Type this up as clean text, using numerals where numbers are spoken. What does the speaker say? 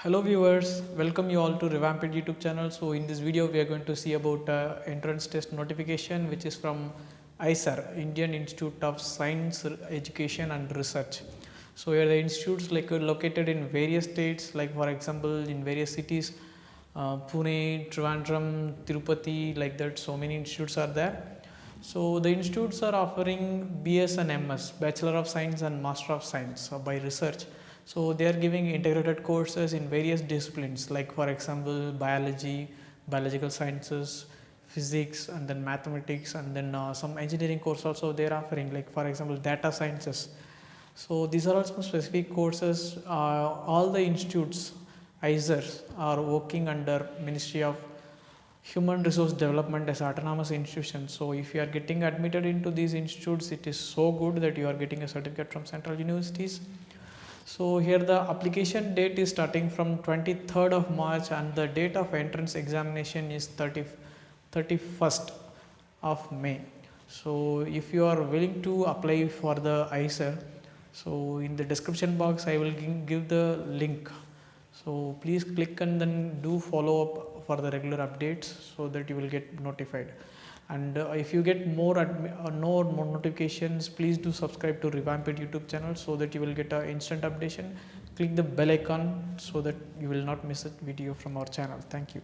Hello viewers, welcome you all to Revamp YouTube channel. So in this video we are going to see about entrance test notification which is from IISER, Indian Institute of Science, Education and Research. So here the institutes located in various states, like for example in various cities, Pune, Trivandrum, Tirupati, like that. So many institutes are there. So the institutes are offering BS and MS, Bachelor of Science and Master of Science by research. So they are giving integrated courses in various disciplines, like for example biology, biological sciences, physics, and then mathematics, and then some engineering course also they are offering, like for example data sciences. So these are also specific courses. All the institutes, IISER, are working under Ministry of Human Resource Development as autonomous institution. So if you are getting admitted into these institutes, it is so good that you are getting a certificate from central universities. So here the application date is starting from 23rd of March and the date of entrance examination is 31st of May. So if you are willing to apply for the IISER, so in the description box I will give the link. So please click and then do follow up for the regular updates so that you will get notified. And if you get more notifications, please do subscribe to Revamp YouTube channel so that you will get an instant updation. Click the bell icon so that you will not miss a video from our channel. Thank you.